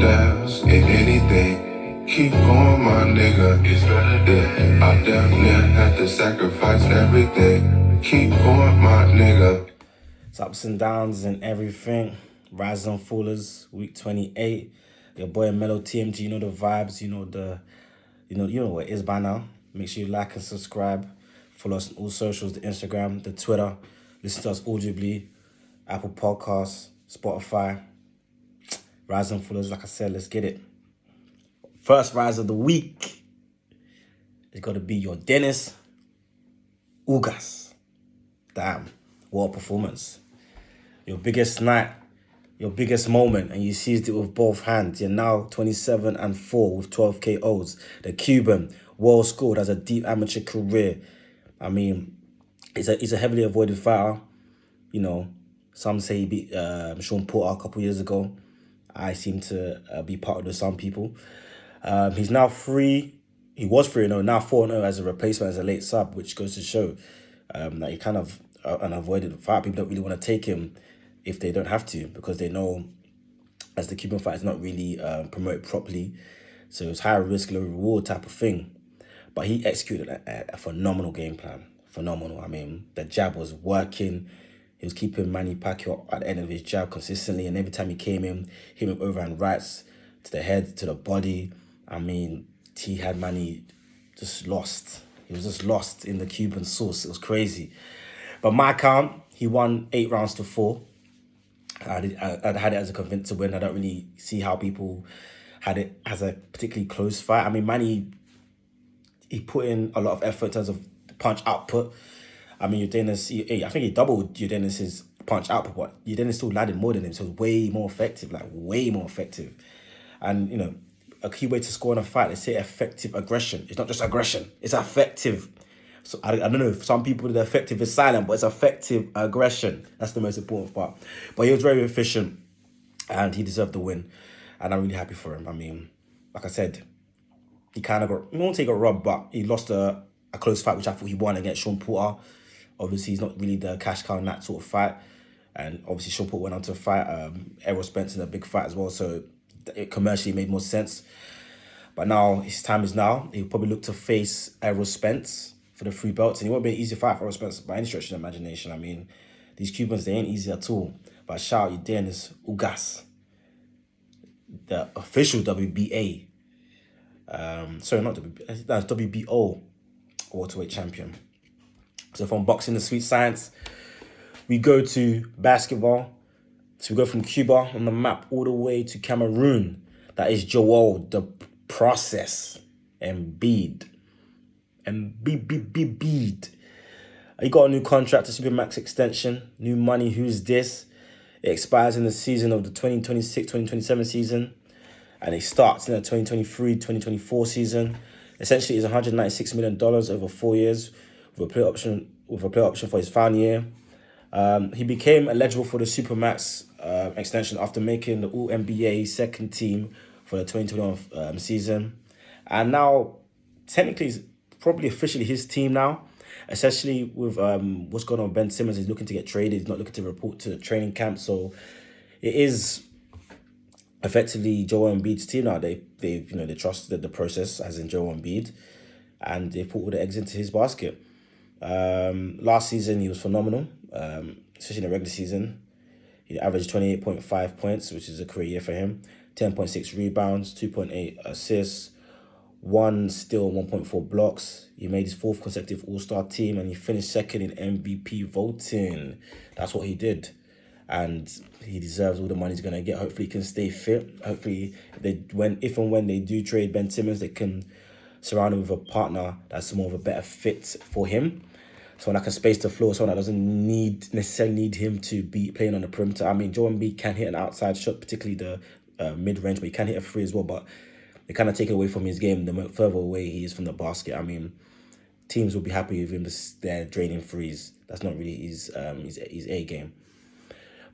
dance in anything. Keep going, my nigga. It's better than I damn near had to sacrifice everything. Keep going, my nigga. It's ups and downs and everything. Rise and Fallers, week 28. Your boy Mellow TMG, you know the vibes, you know what it is by now. Make sure you like and subscribe. Follow us on all socials, the Instagram, the Twitter. Listen to us audibly. Apple Podcasts, Spotify. Rise and Fallers, like I said, let's get it. First rise of the week is got to be Yordenis Ugás. Damn, what a performance. Your biggest night, your biggest moment, and you seized it with both hands. You're now 27-4 with 12 KOs. The Cuban, well scored, has a deep amateur career. I mean, he's a heavily avoided fighter. You know, some say he beat Sean Porter a couple years ago. I seem to be part of the some people. He's now free. He was 3-0, now 4-0 as a replacement, as a late sub, which goes to show that he kind of an avoided fight. People don't really want to take him if they don't have to, because they know as the Cuban fight is not really promoted properly. So it's high risk, low reward type of thing. But he executed a phenomenal game plan. Phenomenal. I mean, the jab was working. He was keeping Manny Pacquiao at the end of his jab consistently. And every time he came in, hit him overhand rights to the head, to the body. I mean, he had Manny just lost. He was just lost in the Cuban sauce. It was crazy. But my count, he won 8 rounds to 4. I had it as a convincing win. I don't really see how people had it as a particularly close fight. I mean, Manny, he put in a lot of effort in terms of punch output. I mean, Yordenis, I think he doubled Yordenis' punch output, but Yordenis still landed more than him, so it was way more effective, way more effective. And, you know, a key way to score in a fight, they say effective aggression. It's not just aggression, it's effective. So I don't know if some people, the effective is silent, but it's effective aggression. That's the most important part. But he was very efficient and he deserved the win. And I'm really happy for him. I mean, like I said, he kind of got, I won't say he got robbed, but he lost a close fight, which I thought he won against Sean Porter. Obviously, he's not really the cash cow in that sort of fight. And obviously, Sean Porter went on to fight Errol Spence in a big fight as well. So it commercially made more sense. But now, his time is now. He'll probably look to face Errol Spence for the 3 belts. And it won't be an easy fight for Errol Spence by any stretch of the imagination. I mean, these Cubans, they ain't easy at all. But shout out Yordenis Ugás, the official WBA. Sorry, not WBA. That's WBO welterweight champion. So from boxing to sweet science, we go to basketball. So we go from Cuba on the map all the way to Cameroon. That is Joel, the process, Embiid. Embiid. He got a new contract, a Supermax extension, new money. Who's this? It expires in the season of the 2026-2027 season. And it starts in the 2023-2024 season. Essentially, it's $196 million over 4 years with a play option for his final year. He became eligible for the Supermax extension after making the All-NBA second team for the 2021 season. And now, technically, it's probably officially his team now, especially with what's going on with Ben Simmons. He's looking to get traded. He's not looking to report to the training camp. So it is effectively Joel Embiid's team now. They trusted the process, as in Joel Embiid, and they put all the eggs into his basket. Last season he was phenomenal, especially in the regular season. He averaged 28.5 points, which is a career year for him. 10.6 rebounds, 2.8 assists, 1 steal, 1.4 blocks. He made his 4th consecutive All-Star team, and he finished second in MVP voting. That's what he did. And he deserves all the money he's going to get. Hopefully he can stay fit. Hopefully if and when they do trade Ben Simmons, they can surround him with a partner that's more of a better fit for him. Someone that can space the floor, someone that doesn't necessarily need him to be playing on the perimeter. I mean, Joel Embiid can hit an outside shot, particularly the mid-range, but he can hit a 3 as well. But they kind of take it away from his game the further away he is from the basket. I mean, teams will be happy with him they're draining 3s. That's not really his A game.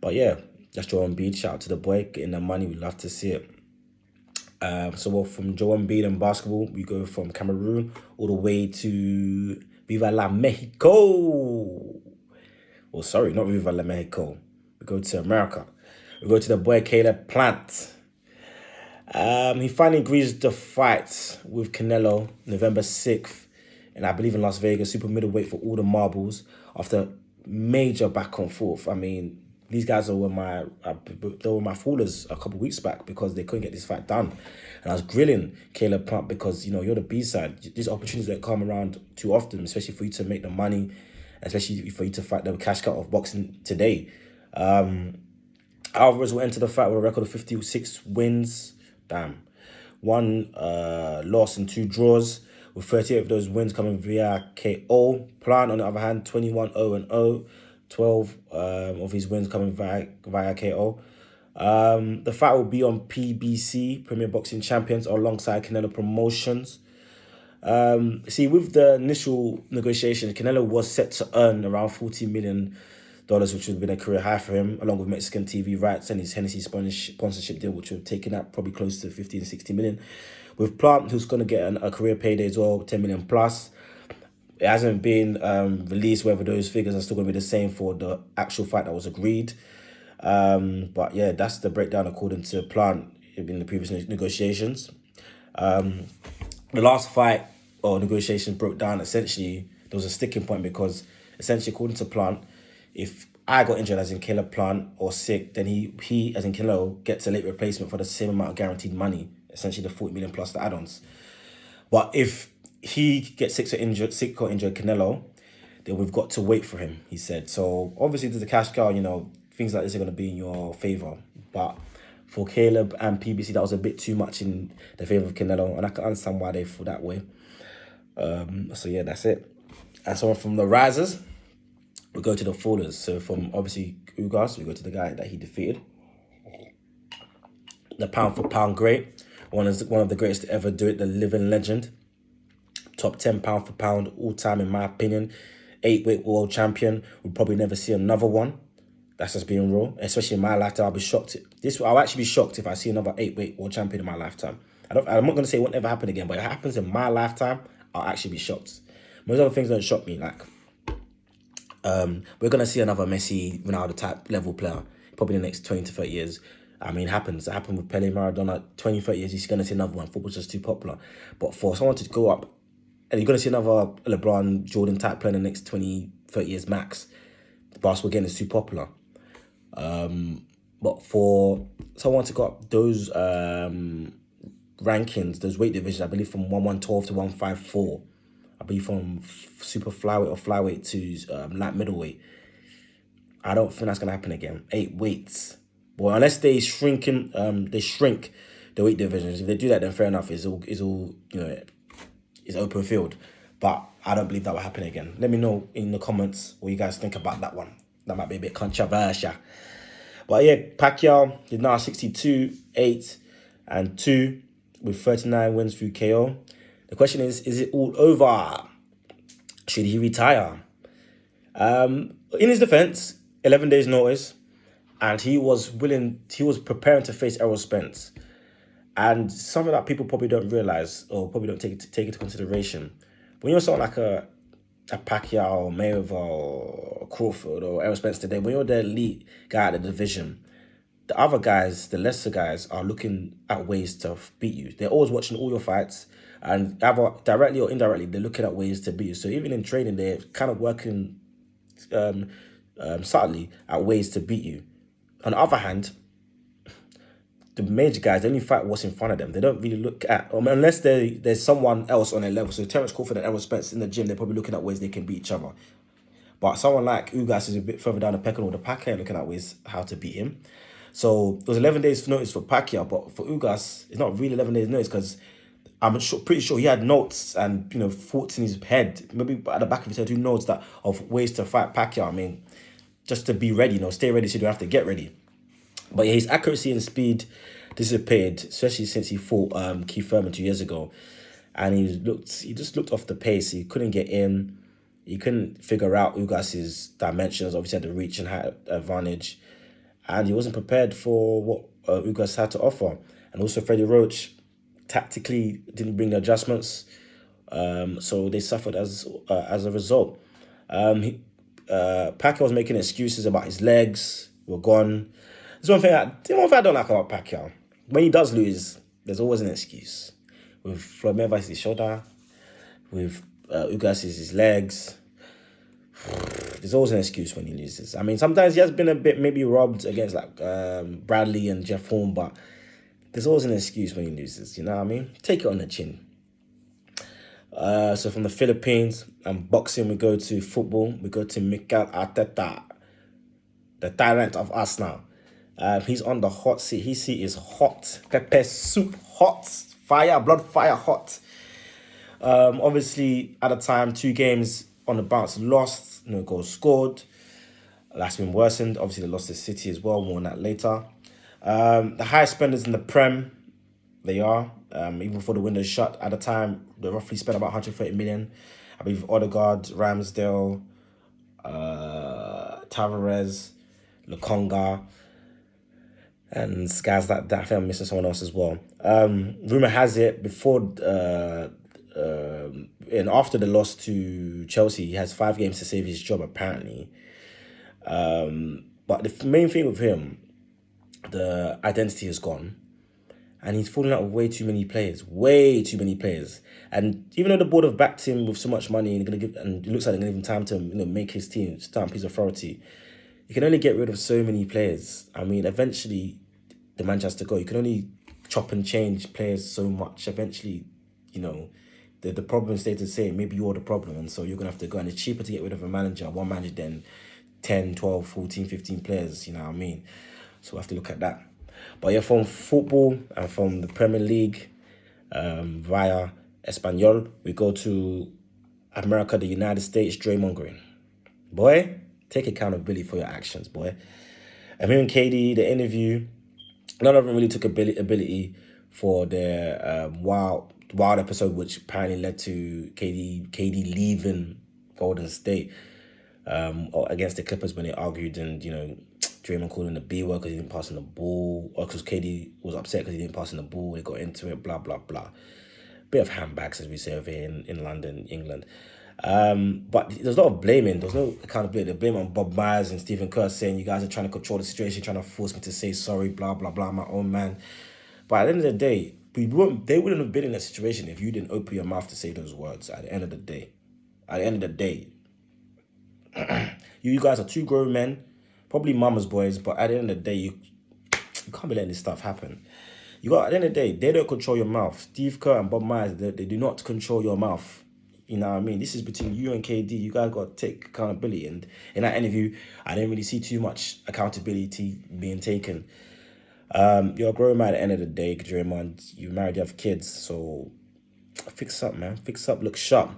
But yeah, that's Joel Embiid. Shout out to the boy, getting the money. We love to see it. So from Joel Embiid and basketball, we go from Cameroon all the way to Viva la Mexico. Well, sorry, not Viva la Mexico. We go to America. We go to the boy Caleb Plant. He finally agrees to fight with Canelo November 6th, and I believe in Las Vegas, super middleweight for all the marbles after major back and forth. I mean, these guys were my foolers a couple of weeks back because they couldn't get this fight done. And I was grilling Caleb Plant because, you're the B-side. These opportunities that come around too often, especially for you to make the money, especially for you to fight the cash cow of boxing today. Alvarez will enter the fight with a record of 56 wins. Damn. One loss and 2 draws, with 38 of those wins coming via KO. Plant, on the other hand, 21-0-0. 12 of his wins coming via KO. The fight will be on PBC, Premier Boxing Champions, alongside Canelo Promotions. With the initial negotiations, Canelo was set to earn around $40 million, which would have been a career high for him, along with Mexican TV rights and his Hennessy sponsorship deal, which would have taken up probably close to 50 and 60 million. With Plant, who's going to get a career payday as well, 10 million plus. It hasn't been released whether those figures are still going to be the same for the actual fight that was agreed. But yeah, that's the breakdown according to Plant in the previous negotiations. The last fight or negotiations broke down. Essentially, there was a sticking point because essentially, according to Plant, if I got injured as in Caleb Plant or sick, then he as in Canelo gets a late replacement for the same amount of guaranteed money, essentially the 40 million plus the add-ons. But if he gets sick or injured Canelo, then we've got to wait for him, he said. So obviously there's a cash cow, things like this are going to be in your favour. But for Caleb and PBC, that was a bit too much in the favour of Canelo, and I can understand why they feel that way. So yeah, that's it. And so from the risers, we go to the fallers. So from obviously Ugás, we go to the guy that he defeated. The pound for pound great, one of the greatest to ever do it, the living legend. Top 10 pound for pound all time, in my opinion. 8-weight world champion. We'll probably never see another one. That's just being real. Especially in my lifetime, I'll be shocked. I'll actually be shocked if I see another 8-weight world champion in my lifetime. I'm not going to say it won't ever happen again, but if it happens in my lifetime, I'll actually be shocked. Most other things don't shock me. Like, we're going to see another Messi, Ronaldo type level player probably in the next 20 to 30 years. I mean, it happens. It happened with Pele, Maradona. 20, 30 years, you're going to see another one. Football's just too popular. But for someone to go up, and you're going to see another LeBron, Jordan type player in the next 20, 30 years max. Basketball, again, is too popular. But for someone to go up those rankings, those weight divisions, I believe from 112 to 154, I believe from super flyweight or flyweight to light middleweight, I don't think that's going to happen again. 8 weights. Well, unless they shrink the weight divisions. If they do that, then fair enough. It's all it's open field. But I don't believe that will happen again. Let me know in the comments what you guys think about that one. That might be a bit controversial. But yeah, Pacquiao is now 62-8-2 with 39 wins through KO. The question is it all over? Should he retire? In his defense, 11 days notice, and he was preparing to face Errol Spence. And something that people probably don't realize or probably don't take into consideration. When you're someone like a Pacquiao or Mayweather or Crawford or Errol Spence today, when you're the elite guy at the division, the other guys, the lesser guys, are looking at ways to beat you. They're always watching all your fights, and either directly or indirectly, they're looking at ways to beat you. So even in training, they're kind of working subtly at ways to beat you. On the other hand, the major guys, they only fight what's in front of them. They don't really look at, unless there's someone else on their level. So Terence Crawford and Errol Spence in the gym, they're probably looking at ways they can beat each other. But someone like Ugás is a bit further down the pecking order. Pacquiao looking at ways how to beat him. So it was 11 days notice for Pacquiao, but for Ugás, it's not really 11 days notice because I'm pretty sure he had notes and thoughts in his head, maybe at the back of his head, notes of ways to fight Pacquiao. I mean, just to be ready, stay ready so you don't have to get ready. But yeah, his accuracy and speed disappeared, especially since he fought Keith Thurman 2 years ago. And he just looked off the pace. He couldn't get in. He couldn't figure out Ugás's dimensions. Obviously, had the reach and height advantage. And he wasn't prepared for what Ugás had to offer. And also, Freddie Roach tactically didn't bring the adjustments. So they suffered as a result. Pacquiao was making excuses about his legs were gone. There's one thing I don't like about Pacquiao. When he does lose, There's always an excuse. With Floyd Mayweather's his shoulder, with Ugás is his legs. There's always an excuse when he loses. I mean, sometimes he has been a bit maybe robbed against like Bradley and Jeff Horn, but there's always an excuse when he loses. You know what I mean? Take it on the chin. So from the Philippines and boxing, we go to football. We go to Mikel Arteta, the tyrant of us now. He's on the hot seat. His seat is hot. Pepper soup, hot. Fire, blood fire, hot. Obviously, at the time, 2 games on the bounce lost. No goals scored. That's been worsened. Obviously, they lost to City as well. More on that later. The highest spenders in the Prem, they are. Even before the window shut, at the time, they roughly spent about 130 million. I believe Odegaard, Ramsdale, Tavares, Lukonga, and guys like that. I think I'm missing someone else as well. Rumor has it before and after the loss to Chelsea, he has 5 games to save his job apparently. But the main thing with him, the identity is gone. And he's falling out with way too many players. And even though the board have backed him with so much money and it looks like they're gonna give him time to make his team stamp his authority, you can only get rid of so many players. I mean, eventually the man has to go. You can only chop and change players so much. Eventually, the problem stays the same. Maybe you're the problem, and so you're gonna have to go. And it's cheaper to get rid of one manager than 10, 12, 14, 15 players, you know what I mean? So we have to look at that. But yeah, from football and from the Premier League via Espanol, we go to America, the United States, Draymond Green. Boy, take accountability for your actions, boy. I'm hearing KD, the interview, none of them really took ability for their wild episode, which apparently led to KD leaving Golden State against the Clippers when they argued, and Draymond called him the B word because he didn't pass on the ball, or because KD was upset because he didn't pass on the ball. They got into it, blah blah blah. Bit of handbags, as we say over here in London, England. But there's a lot of blaming. There's no accountability. They blame on Bob Myers and Stephen Kerr, saying you guys are trying to control the situation, trying to force me to say sorry, blah blah blah. My own man. But at the end of the day, they wouldn't have been in that situation if you didn't open your mouth to say those words. At the end of the day, you guys are 2 grown men, probably mama's boys, but at the end of the day, you can't be letting this stuff happen. At the end of the day, they don't control your mouth. Steve Kerr and Bob Myers, they do not control your mouth. You know what I mean? This is between you and KD. You guys got to take accountability. And in that interview, I didn't really see too much accountability being taken. You're a grown man at the end of the day, Draymond. You're married, you have kids, so fix up, man. Fix up, look sharp.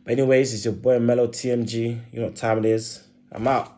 But anyways, it's your boy Mellow TMG. You know what time it is. I'm out.